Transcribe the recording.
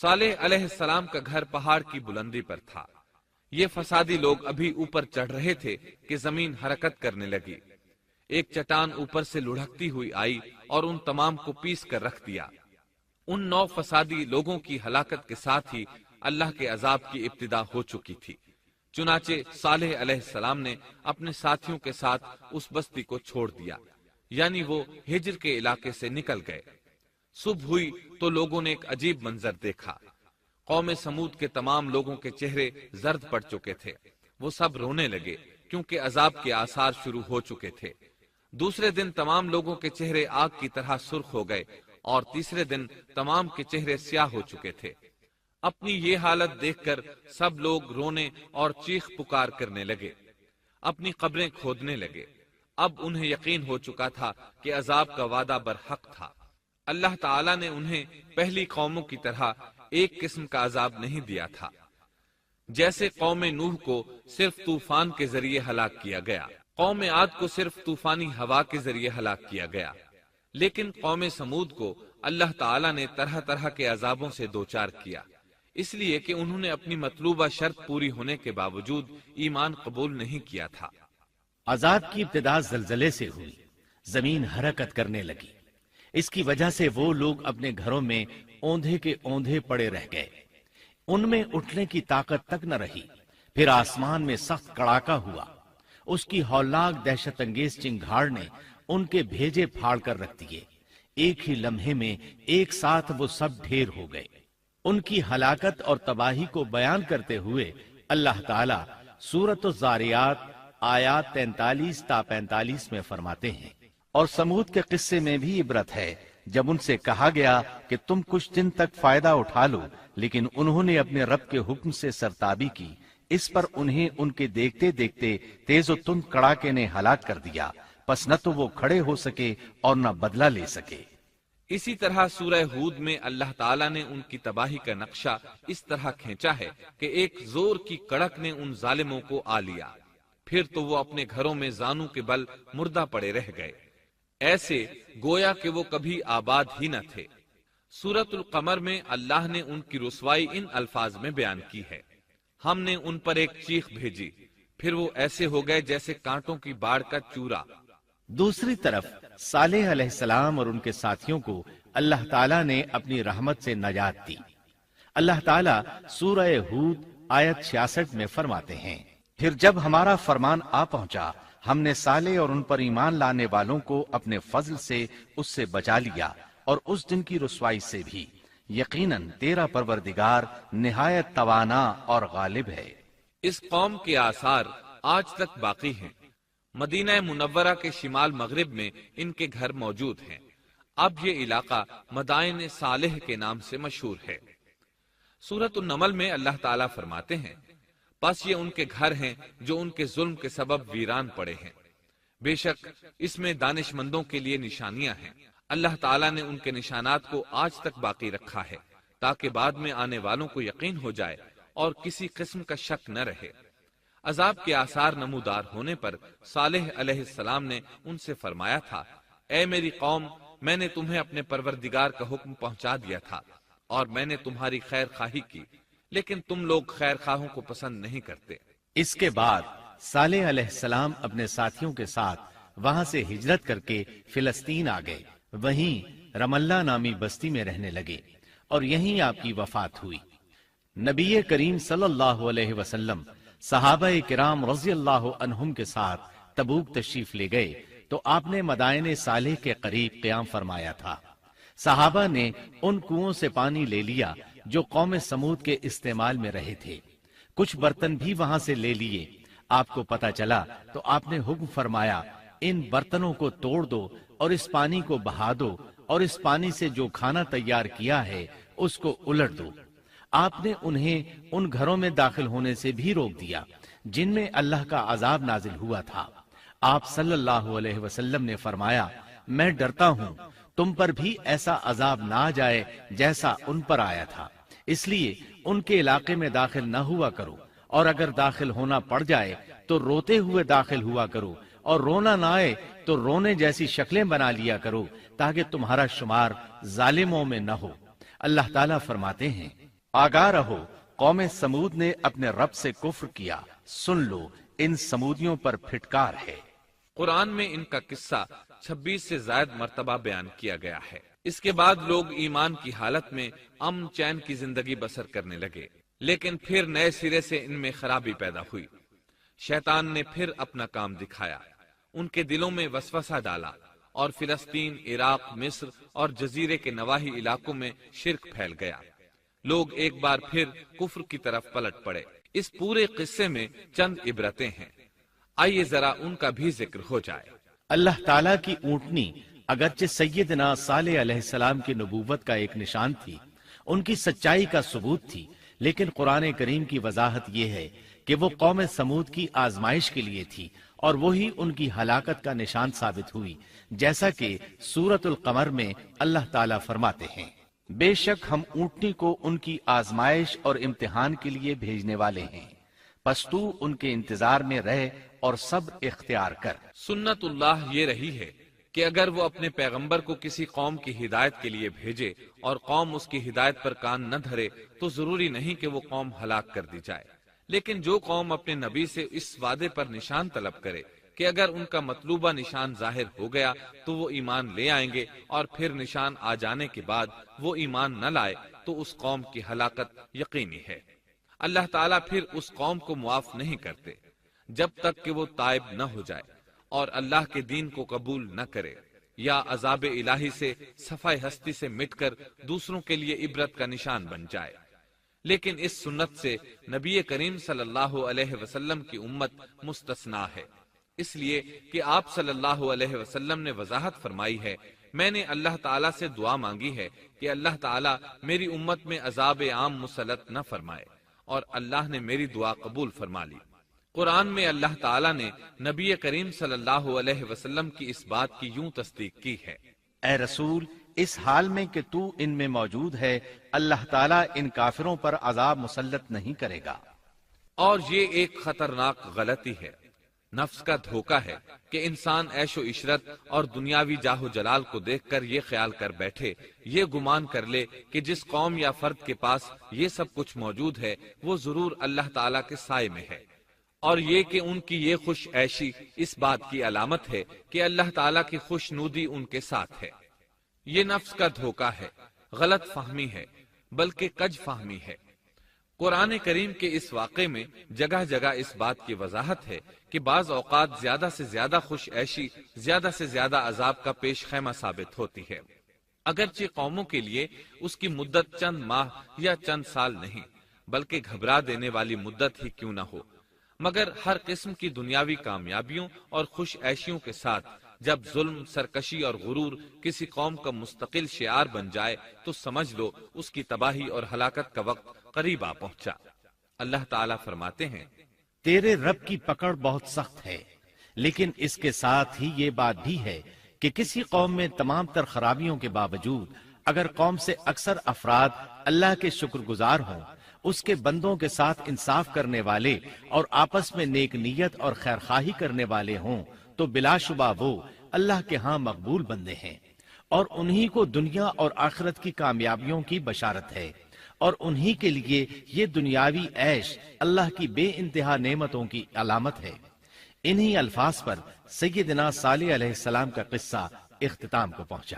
صالح علیہ السلام کا گھر پہاڑ کی بلندی پر تھا۔ یہ فسادی لوگ ابھی اوپر چڑھ رہے تھے کہ زمین حرکت کرنے لگی۔ ایک چٹان اوپر سے لڑھکتی ہوئی آئی اور ان تمام کو پیس کر رکھ دیا۔ ان 9 فسادی لوگوں کی ہلاکت کے ساتھ ہی اللہ کے عذاب کی ابتدا ہو چکی تھی۔ چنانچہ صالح علیہ السلام نے اپنے ساتھیوں کے ساتھ اس بستی کو چھوڑ دیا، یعنی وہ ہجر کے علاقے سے نکل گئے۔ صبح ہوئی تو لوگوں نے ایک عجیب منظر دیکھا۔ قوم سمود کے تمام لوگوں کے چہرے زرد پڑ چکے تھے۔ وہ سب رونے لگے کیونکہ عذاب کے آثار شروع ہو چکے تھے۔ دوسرے دن تمام لوگوں کے چہرے آگ کی طرح سرخ ہو گئے اور تیسرے دن تمام کے چہرے سیاہ ہو چکے تھے۔ اپنی یہ حالت دیکھ کر سب لوگ رونے اور چیخ پکار کرنے لگے، اپنی قبریں کھودنے لگے۔ اب انہیں یقین ہو چکا تھا کہ عذاب کا وعدہ برحق تھا۔ اللہ تعالیٰ نے انہیں پہلی قوموں کی طرح ایک قسم کا عذاب نہیں دیا تھا، جیسے قوم نوح کو صرف طوفان کے ذریعے ہلاک کیا گیا، قوم عاد کو صرف طوفانی ہوا کے ذریعے ہلاک کیا گیا، لیکن قوم سمود کو اللہ تعالیٰ نے طرح طرح کے عذابوں سے دوچار کیا، اس لیے کہ انہوں نے اپنی مطلوبہ شرط پوری ہونے کے باوجود ایمان قبول نہیں کیا تھا۔ عذاب کی ابتدا زلزلے سے ہوئی، زمین حرکت کرنے لگی۔ اس کی وجہ سے وہ لوگ اپنے گھروں میں اوندھے کے اوندھے پڑے رہ گئے، ان میں اٹھنے کی طاقت تک نہ رہی۔ پھر آسمان میں سخت کڑاکا ہوا، اس کی ہولناک دہشت انگیز چنگھاڑ نے ان کے بھیجے پھاڑ کر رکھ دیے۔ ایک ہی لمحے میں ایک ساتھ وہ سب ڈھیر ہو گئے۔ ان کی ہلاکت اور تباہی کو بیان کرتے ہوئے اللہ تعالی سورۃ الذاریات آیات 43 تا 45 میں فرماتے ہیں، اور سمود کے قصے میں بھی عبرت ہے جب ان سے کہا گیا کہ تم کچھ دن تک فائدہ اٹھا لو، لیکن انہوں نے اپنے رب کے حکم سے سرتابی کی، اس پر انہیں ان کے دیکھتے دیکھتے تیز و تند کڑاکے نے ہلاک کر دیا، پس نہ تو وہ کھڑے ہو سکے اور نہ بدلہ لے سکے۔ اسی طرح سورہ ہود میں اللہ تعالیٰ نے ان کی تباہی کا نقشہ اس طرح کھینچا ہے کہ ایک زور کی کڑک نے ان ظالموں کو آ لیا، پھر تو وہ اپنے گھروں میں زانوں کے بل مردہ پڑے رہ گئے، ایسے گویا کہ وہ کبھی آباد ہی نہ تھے۔ سورۃ القمر میں اللہ نے ان کی رسوائی ان الفاظ میں بیان کی ہے، ہم نے ان پر ایک چیخ بھیجی، پھر وہ ایسے ہو گئے جیسے کانٹوں کی باڑ کا چورا۔ دوسری طرف صالح علیہ السلام اور ان کے ساتھیوں کو اللہ تعالیٰ نے اپنی رحمت سے نجات دی۔ اللہ تعالیٰ سورہ ہود آیت 66 میں فرماتے ہیں، پھر جب ہمارا فرمان آ پہنچا ہم نے صالح اور ان پر ایمان لانے والوں کو اپنے فضل سے اس سے بچا لیا اور اس دن کی رسوائی سے بھی، یقیناً تیرا پروردگار نہایت توانا اور غالب ہے۔ اس قوم کے آثار آج تک باقی ہیں۔ مدینہ منورہ کے شمال مغرب میں ان کے گھر موجود ہیں۔ اب یہ علاقہ مدائن صالح کے نام سے مشہور ہے۔ سورۃ النمل میں اللہ تعالیٰ فرماتے ہیں، پس یہ ان کے گھر ہیں جو ان کے ظلم کے سبب ویران پڑے ہیں، بے شک اس میں دانش مندوں کے لیے نشانیاں ہیں۔ اللہ تعالیٰ نے ان کے نشانات کو آج تک باقی رکھا ہے تاکہ بعد میں آنے والوں کو یقین ہو جائے اور کسی قسم کا شک نہ رہے۔ عذاب کے آثار نمودار ہونے پر صالح علیہ السلام نے ان سے فرمایا تھا، اے میری قوم، میں نے تمہیں اپنے پروردگار کا حکم پہنچا دیا تھا اور میں نے تمہاری خیر خواہی کی، لیکن تم لوگ خیر خواہوں کو پسند نہیں کرتے۔ اس کے بعد صالح علیہ السلام اپنے ساتھیوں کے ساتھ وہاں سے ہجرت کر کے فلسطین آ گئے، وہیں رملہ نامی بستی میں رہنے لگے اور یہیں آپ کی وفات ہوئی۔ نبی کریم صلی اللہ علیہ وسلم صحابہ کرام رضی اللہ عنہم کے ساتھ تبوک تشریف لے گئے تو آپ نے مدائن صالح کے قریب قیام فرمایا تھا۔ صحابہ نے ان کنووں سے پانی لے لیا جو قوم سمود کے استعمال میں رہے تھے، کچھ برتن بھی وہاں سے لے لیے۔ آپ کو پتا چلا تو آپ نے حکم فرمایا، ان برتنوں کو توڑ دو اور اس پانی کو بہا دو اور اس پانی سے جو کھانا تیار کیا ہے اس کو الٹ دو۔ آپ نے انہیں ان گھروں میں داخل ہونے سے بھی روک دیا جن میں اللہ کا عذاب نازل ہوا تھا۔ آپ صلی اللہ علیہ وسلم نے فرمایا، میں ڈرتا ہوں تم پر بھی ایسا عذاب نہ آ جائے جیسا ان پر آیا تھا، اس لیے ان کے علاقے میں داخل نہ ہوا کرو، اور اگر داخل ہونا پڑ جائے تو روتے ہوئے داخل ہوا کرو، اور رونا نہ آئے تو رونے جیسی شکلیں بنا لیا کرو تاکہ تمہارا شمار ظالموں میں نہ ہو۔ اللہ تعالیٰ فرماتے ہیں، آگاہ رہو، قوم سمود نے اپنے رب سے کفر کیا، سن لو ان سمودیوں پر پھٹکار ہے۔ قرآن میں ان کا قصہ 26 سے زائد مرتبہ بیان کیا گیا ہے۔ اس کے بعد لوگ ایمان کی حالت میں امن چین کی زندگی بسر کرنے لگے، لیکن پھر نئے سرے سے ان میں خرابی پیدا ہوئی۔ شیطان نے پھر اپنا کام دکھایا، ان کے دلوں میں وسوسہ ڈالا، اور فلسطین، عراق، مصر اور جزیرے کے نواحی علاقوں میں شرک پھیل گیا۔ لوگ ایک بار پھر کفر کی طرف پلٹ پڑے۔ اس پورے قصے میں چند عبرتیں ہیں، آئیے ذرا ان کا بھی ذکر ہو جائے۔ اللہ تعالیٰ کی اونٹنی اگرچہ سیدنا صالح علیہ السلام کی نبوت کا ایک نشان تھی، ان کی سچائی کا ثبوت تھی، لیکن قرآن کریم کی وضاحت یہ ہے کہ وہ قوم سمود کی آزمائش کے لیے تھی، اور وہی ان کی ہلاکت کا نشان ثابت ہوئی، جیسا کہ سورۃ القمر میں اللہ تعالیٰ فرماتے ہیں، بے شک ہم اونٹنی کو ان کی آزمائش اور امتحان کے لیے بھیجنے والے ہیں، پس تو ان کے انتظار میں رہ اور صبر اختیار کر۔ سنت اللہ یہ رہی ہے کہ اگر وہ اپنے پیغمبر کو کسی قوم کی ہدایت کے لیے بھیجے اور قوم اس کی ہدایت پر کان نہ دھرے تو ضروری نہیں کہ وہ قوم ہلاک کر دی جائے، لیکن جو قوم اپنے نبی سے اس وعدے پر نشان طلب کرے کہ اگر ان کا مطلوبہ نشان ظاہر ہو گیا تو وہ ایمان لے آئیں گے، اور پھر نشان آ جانے کے بعد وہ ایمان نہ لائے تو اس قوم کی ہلاکت یقینی ہے۔ اللہ تعالیٰ پھر اس قوم کو معاف نہیں کرتے جب تک کہ وہ تائب نہ ہو جائے اور اللہ کے دین کو قبول نہ کرے، یا عذاب الہی سے صفحہ ہستی سے مٹ کر دوسروں کے لیے عبرت کا نشان بن جائے۔ لیکن اس سنت سے نبی کریم صلی اللہ علیہ وسلم کی امت مستثنا ہے، اس لیے کہ آپ صلی اللہ علیہ وسلم نے وضاحت فرمائی ہے، میں نے اللہ تعالیٰ سے دعا مانگی ہے کہ اللہ تعالیٰ میری امت میں عذاب عام مسلط نہ فرمائے، اور اللہ نے میری دعا قبول فرما لی۔ قرآن میں اللہ تعالیٰ نے نبی کریم صلی اللہ علیہ وسلم کی اس بات کی یوں تصدیق کی ہے، اے رسول، اس حال میں کہ تو ان میں موجود ہے، اللہ تعالیٰ ان کافروں پر عذاب مسلط نہیں کرے گا۔ اور یہ ایک خطرناک غلطی ہے، نفس کا دھوکہ ہے کہ انسان عیش و عشرت اور دنیاوی جاہ و جلال کو دیکھ کر یہ خیال کر بیٹھے، یہ گمان کر لے کہ جس قوم یا فرد کے پاس یہ سب کچھ موجود ہے وہ ضرور اللہ تعالیٰ کے سائے میں ہے، اور یہ کہ ان کی یہ خوش عیشی اس بات کی علامت ہے کہ اللہ تعالیٰ کی خوش نودی ان کے ساتھ ہے۔ یہ نفس کا دھوکہ ہے، غلط فہمی ہے، بلکہ کج فہمی ہے۔ قرآن کریم کے اس واقعے میں جگہ جگہ اس بات کی وضاحت ہے کہ بعض اوقات زیادہ سے زیادہ خوش عیشی زیادہ سے زیادہ عذاب کا پیش خیمہ ثابت ہوتی ہے، اگرچہ قوموں کے لیے اس کی مدت چند ماہ یا چند سال نہیں بلکہ گھبرا دینے والی مدت ہی کیوں نہ ہو، مگر ہر قسم کی دنیاوی کامیابیوں اور خوش عیشیوں کے ساتھ جب ظلم، سرکشی اور غرور کسی قوم کا مستقل شعار بن جائے تو سمجھ لو اس کی تباہی اور ہلاکت کا وقت قریب آ پہنچا۔ اللہ تعالیٰ فرماتے ہیں، تیرے رب کی پکڑ بہت سخت ہے، لیکن اس کے ساتھ ہی یہ بات بھی ہے کہ کسی قوم میں تمام تر خرابیوں کے باوجود اگر قوم سے اکثر افراد اللہ کے شکر گزار ہوں، اس کے بندوں کے ساتھ انصاف کرنے والے اور آپس میں نیک نیت اور خیرخواہی کرنے والے ہوں تو بلا شبہ وہ اللہ کے ہاں مقبول بندے ہیں، اور انہی کو دنیا اور آخرت کی کامیابیوں کی بشارت ہے، اور انہی کے لیے یہ دنیاوی عیش اللہ کی بے انتہا نعمتوں کی علامت ہے۔ انہی الفاظ پر سیدنا صالح علیہ السلام کا قصہ اختتام کو پہنچا۔